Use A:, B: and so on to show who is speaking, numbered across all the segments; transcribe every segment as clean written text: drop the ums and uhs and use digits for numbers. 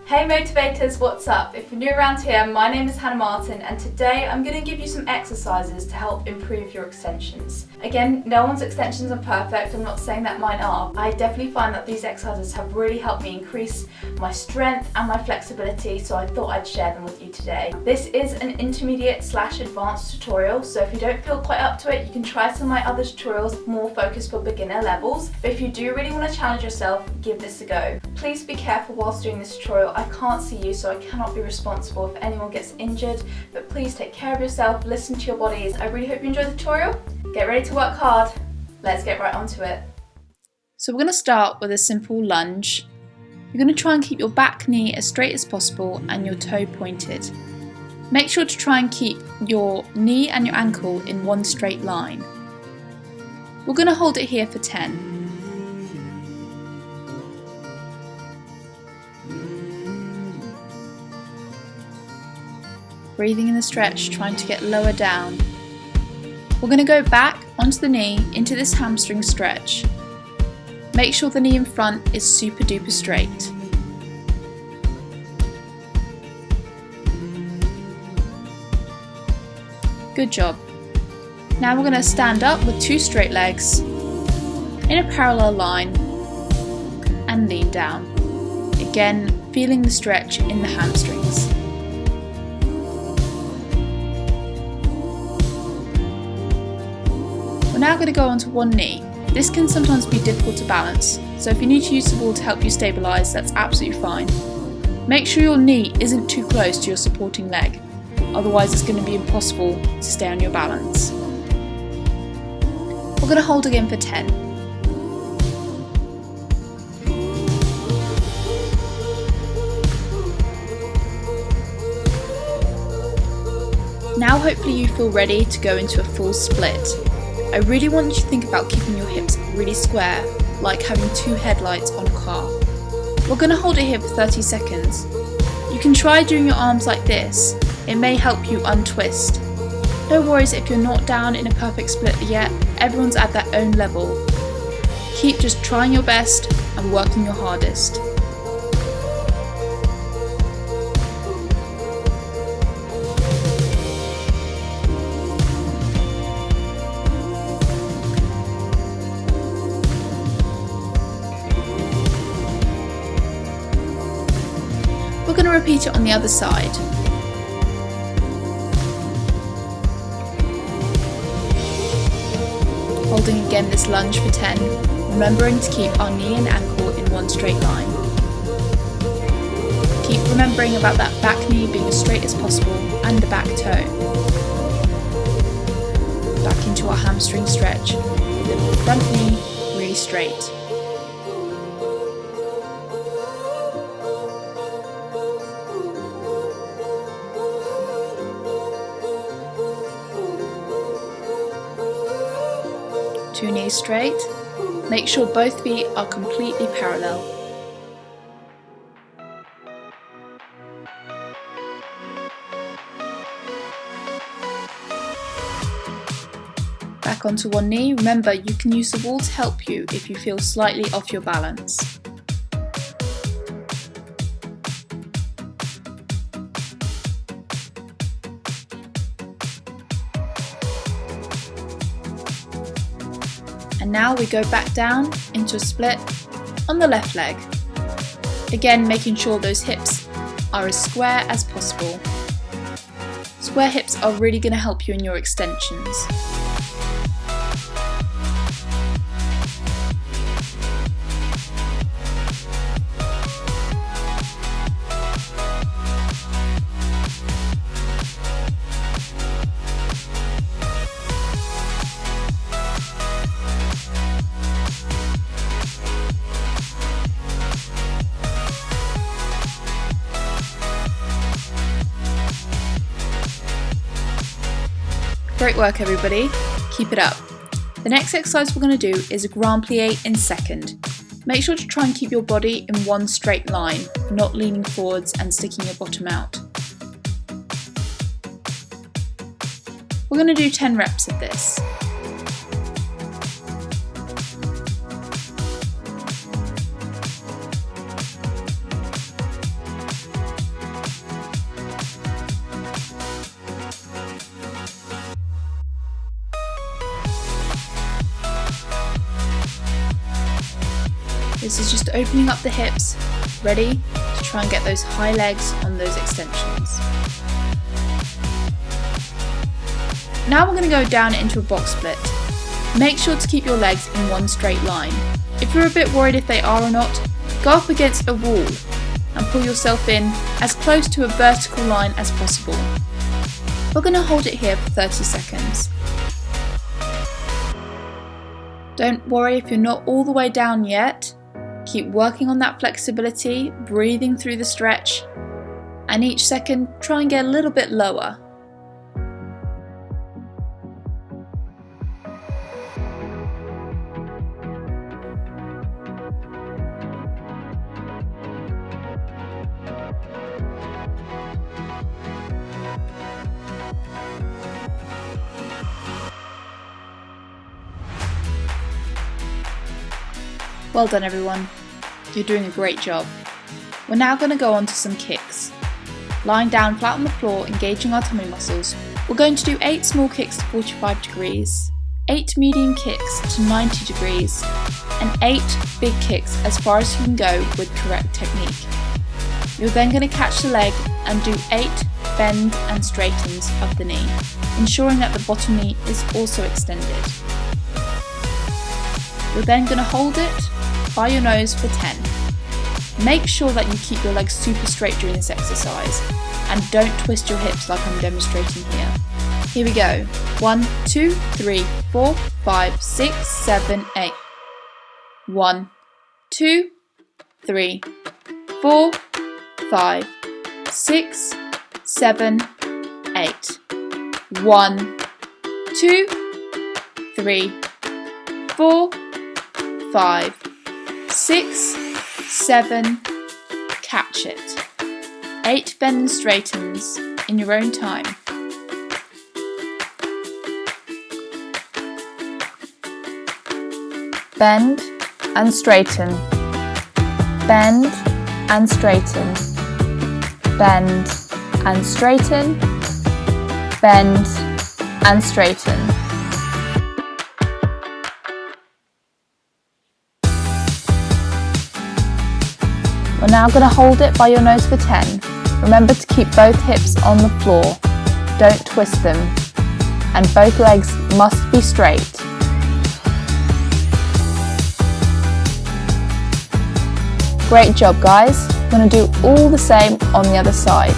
A: Hey motivators, what's up? If you're new around here, my name is Hannah Martin and today I'm going to give you some exercises to help improve your extensions. Again, no one's extensions are perfect, I'm not saying that mine are. I definitely find that these exercises have really helped me increase my strength and my flexibility, so I thought I'd share them with you today. This is an intermediate/advanced tutorial, so if you don't feel quite up to it, you can try some of my other tutorials more focused for beginner levels. But if you do really want to challenge yourself, give this a go. Please be careful whilst doing this tutorial. I can't see you, so I cannot be responsible if anyone gets injured, but please take care of yourself, listen to your bodies. I really hope you enjoy the tutorial. Get ready to work hard. Let's get right onto it. So we're going to start with a simple lunge. You're going to try and keep your back knee as straight as possible and your toe pointed. Make sure to try and keep your knee and your ankle in one straight line. We're going to hold it here for 10. Breathing in the stretch, trying to get lower down. We're going to go back onto the knee into this hamstring stretch. Make sure the knee in front is super duper straight. Good job. Now we're going to stand up with two straight legs in a parallel line and lean down. Again, feeling the stretch in the hamstrings. We're now going to go onto one knee. This can sometimes be difficult to balance, so if you need to use the wall to help you stabilise, that's absolutely fine. Make sure your knee isn't too close to your supporting leg, otherwise it's going to be impossible to stay on your balance. We're going to hold again for 10. Now hopefully you feel ready to go into a full split. I really want you to think about keeping your hips really square, like having two headlights on a car. We're going to hold it here for 30 seconds. You can try doing your arms like this, it may help you untwist. No worries if you're not down in a perfect split yet, everyone's at their own level. Keep just trying your best and working your hardest. We're going to repeat it on the other side. Holding again this lunge for 10, remembering to keep our knee and ankle in one straight line. Keep remembering about that back knee being as straight as possible and the back toe. Back into our hamstring stretch, with the front knee really straight. Two knees straight. Make sure both feet are completely parallel. Back onto one knee. Remember, you can use the wall to help you if you feel slightly off your balance. And now we go back down into a split on the left leg. Again, making sure those hips are as square as possible. Square hips are really going to help you in your extensions. Great work everybody, keep it up. The next exercise we're going to do is a grand plie in second. Make sure to try and keep your body in one straight line, not leaning forwards and sticking your bottom out. We're going to do 10 reps of this. This is just opening up the hips, ready to try and get those high legs on those extensions. Now we're going to go down into a box split. Make sure to keep your legs in one straight line. If you're a bit worried if they are or not, go up against a wall and pull yourself in as close to a vertical line as possible. We're going to hold it here for 30 seconds. Don't worry if you're not all the way down yet. Keep working on that flexibility, breathing through the stretch, and each second try and get a little bit lower. Well done everyone, you're doing a great job. We're now going to go on to some kicks. Lying down flat on the floor, engaging our tummy muscles, we're going to do 8 small kicks to 45 degrees, 8 medium kicks to 90 degrees, and 8 big kicks as far as you can go with correct technique. You're then going to catch the leg and do 8 bend and straightens of the knee, ensuring that the bottom knee is also extended. You're then going to hold it by your nose for 10. Make sure that you keep your legs super straight during this exercise and don't twist your hips like I'm demonstrating here. Here we go. 1, 2, 3, 4, 5, 6, 7, 8. 1, 2, 3, 4, 5, 6, 7, 8. 1, 2, 3, 4, 5, 6, 7, catch it. 8 bend and straightens in your own time. Bend and straighten. Bend and straighten. Bend and straighten. Bend and straighten. We're now going to hold it by your nose for 10. Remember to keep both hips on the floor. Don't twist them. And both legs must be straight. Great job guys. We're going to do all the same on the other side.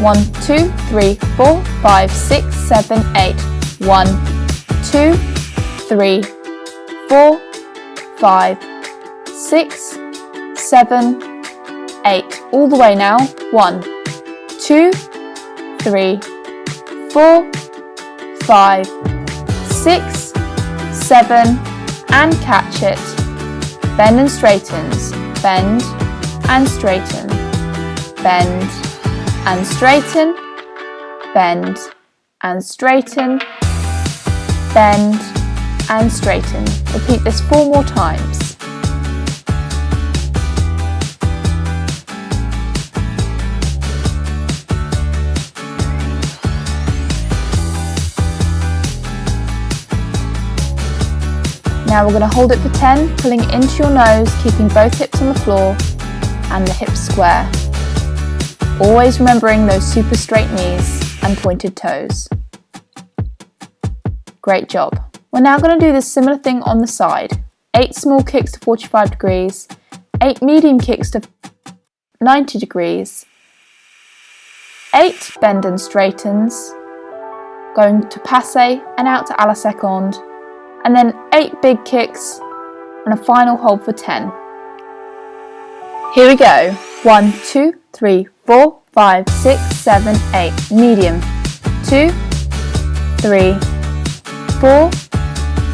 A: 1, 2, 3, 4, 5, 6, 7, 8. 1, 2, 3, 4, 5, 6, 7, 8. All the way now. 1, 2, 3, 4, 5, 6, 7, and catch it. Bend and straightens. Bend and straighten. Bend and straighten. Bend and straighten. Bend and straighten. Repeat this 4 more times. Now we're going to hold it for 10, pulling into your nose, keeping both hips on the floor and the hips square. Always remembering those super straight knees and pointed toes. Great job. We're now going to do this similar thing on the side. 8 small kicks to 45 degrees, 8 medium kicks to 90 degrees, 8 bend and straightens, going to passe and out to à la seconde, and then 8 big kicks and a final hold for 10. Here we go. 1, 2, 3, 4, 5, 6, 7, 8. Medium. 2, 3, 4,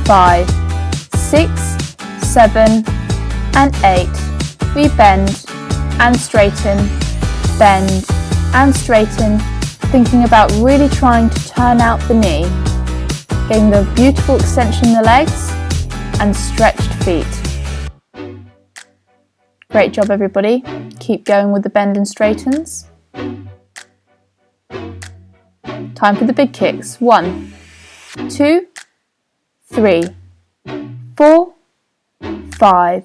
A: 5, 6, 7, and 8. We bend and straighten, bend and straighten, thinking about really trying to turn out the knee. Getting the beautiful extension in the legs and stretched feet. Great job everybody. Keep going with the bend and straightens. Time for the big kicks. 1, 2, 3, 4, 5,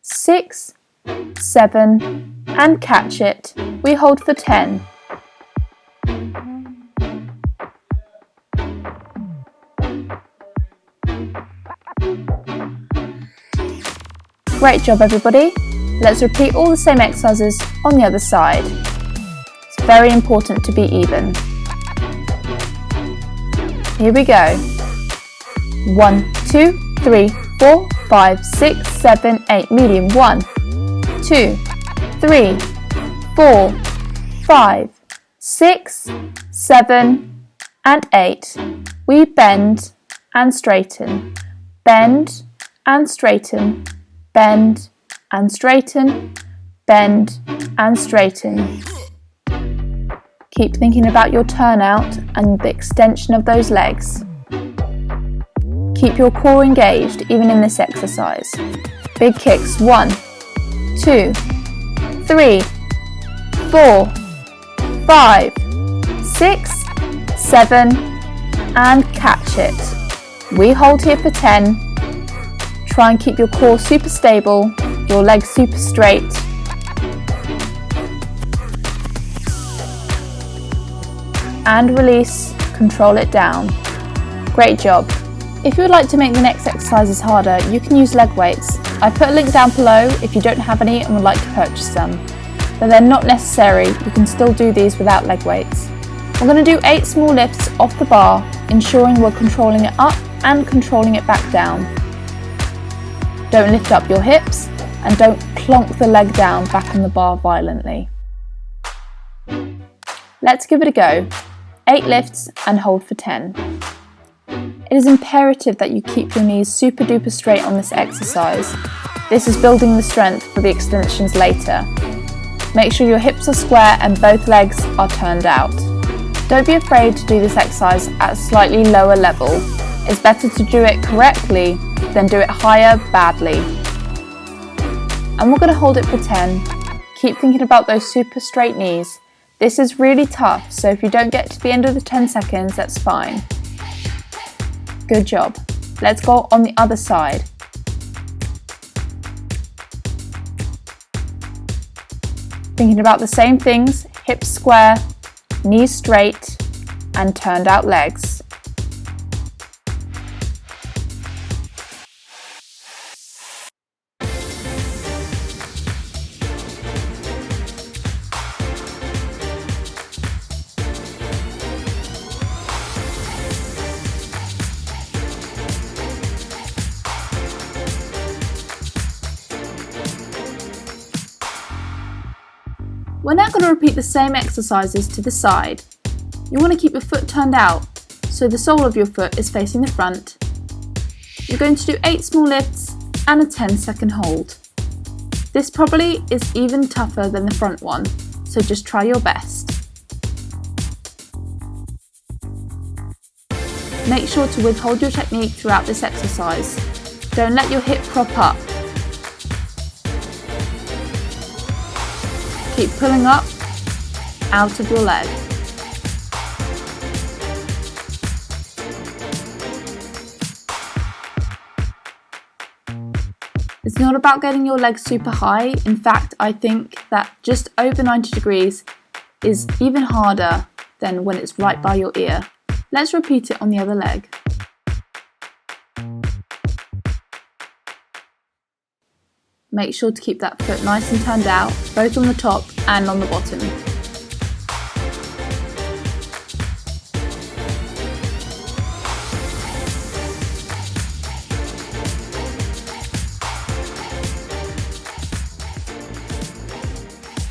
A: 6, 7, and catch it. We hold for 10. Great job, everybody. Let's repeat all the same exercises on the other side. It's very important to be even. Here we go. 1, 2, 3, 4, 5, 6, 7, 8. Medium. 1, 2, 3, 4, 5, 6, 7, and 8. We bend and straighten. Bend and straighten. Bend and straighten. Bend and straighten. Keep thinking about your turnout and the extension of those legs. Keep your core engaged even in this exercise. Big kicks. 1, 2, 3, 4, 5, 6, 7, and catch it. We hold here for 10. Try and keep your core super stable, your legs super straight. And release, control it down. Great job. If you would like to make the next exercises harder, you can use leg weights. I put a link down below if you don't have any and would like to purchase some. But they're not necessary, you can still do these without leg weights. We're going to do 8 small lifts off the bar, ensuring we're controlling it up and controlling it back down. Don't lift up your hips and don't clonk the leg down back on the bar violently. Let's give it a go. 8 lifts and hold for 10. It is imperative that you keep your knees super duper straight on this exercise. This is building the strength for the extensions later. Make sure your hips are square and both legs are turned out. Don't be afraid to do this exercise at a slightly lower level. It's better to do it correctly than do it higher badly. And we're going to hold it for 10. Keep thinking about those super straight knees. This is really tough, so if you don't get to the end of the 10 seconds, that's fine. Good job. Let's go on the other side. Thinking about the same things, hips square, knees straight, and turned out legs. We're now going to repeat the same exercises to the side. You want to keep your foot turned out, so the sole of your foot is facing the front. You're going to do 8 small lifts and a 10-second hold. This probably is even tougher than the front one, so just try your best. Make sure to withhold your technique throughout this exercise. Don't let your hip prop up. Keep pulling up, out of your leg. It's not about getting your legs super high. In fact, I think that just over 90 degrees is even harder than when it's right by your ear. Let's repeat it on the other leg. Make sure to keep that foot nice and turned out, both on the top and on the bottom.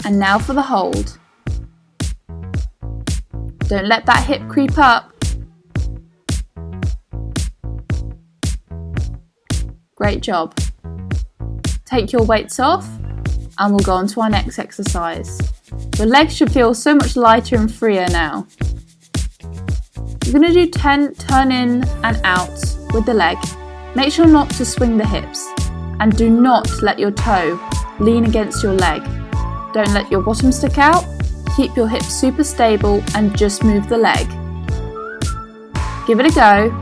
A: And now for the hold. Don't let that hip creep up. Great job. Take your weights off and we'll go on to our next exercise. Your legs should feel so much lighter and freer now. You're going to do 10 turn in and out with the leg. Make sure not to swing the hips and do not let your toe lean against your leg. Don't let your bottom stick out. Keep your hips super stable and just move the leg. Give it a go.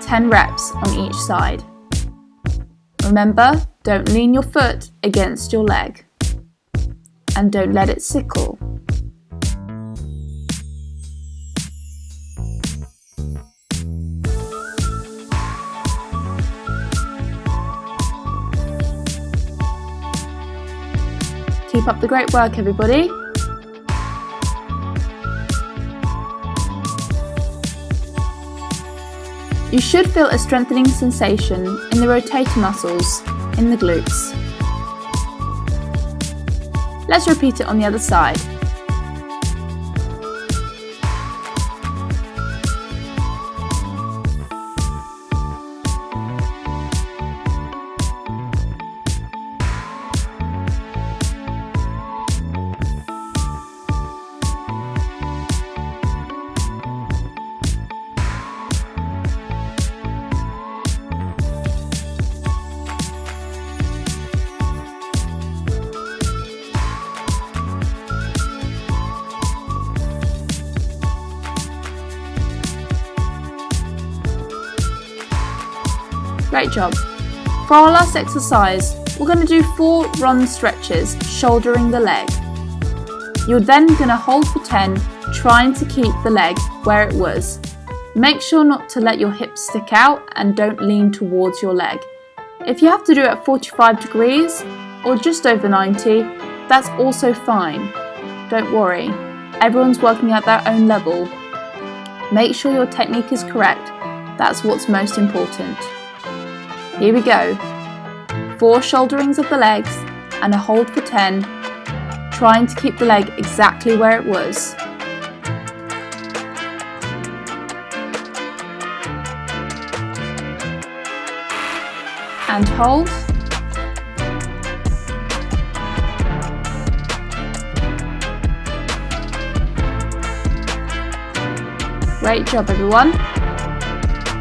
A: 10 reps on each side. Remember, Don't lean your foot against your leg. And don't let it sickle. Keep up the great work, everybody. You should feel a strengthening sensation in the rotator muscles in the glutes. Let's repeat it on the other side. Great job. For our last exercise, we're going to do 4 Ronde stretches, shouldering the leg. You're then going to hold for 10, trying to keep the leg where it was. Make sure not to let your hips stick out and don't lean towards your leg. If you have to do it at 45 degrees or just over 90, that's also fine. Don't worry, everyone's working at their own level. Make sure your technique is correct. That's what's most important. Here we go. 4 shoulderings of the legs and a hold for 10, trying to keep the leg exactly where it was. And hold. Great job, everyone.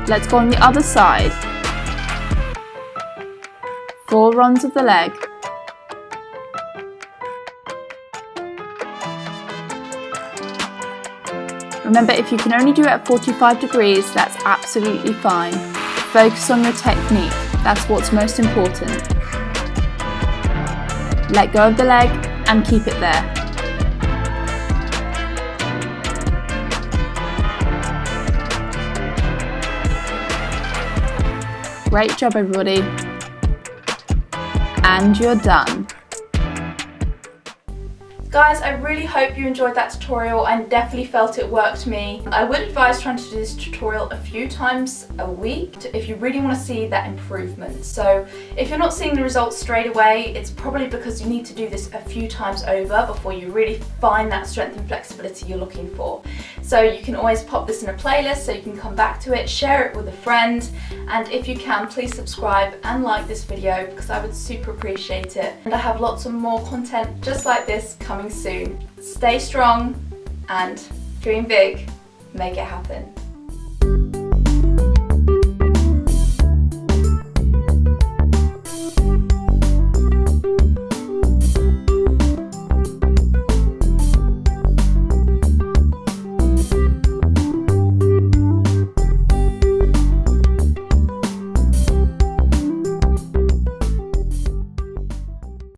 A: Let's go on the other side. 4 Rondes of the leg. Remember, if you can only do it at 45 degrees, that's absolutely fine. Focus on your technique. That's what's most important. Let go of the leg and keep it there. Great job, everybody. And you're done. Guys, I really hope you enjoyed that tutorial and definitely felt it worked for me. I would advise trying to do this tutorial a few times a week if you really want to see that improvement. So if you're not seeing the results straight away, it's probably because you need to do this a few times over before you really find that strength and flexibility you're looking for. So you can always pop this in a playlist so you can come back to it, share it with a friend, and if you can, please subscribe and like this video because I would super appreciate it. And I have lots of more content just like this coming soon. Stay strong and dream big, make it happen.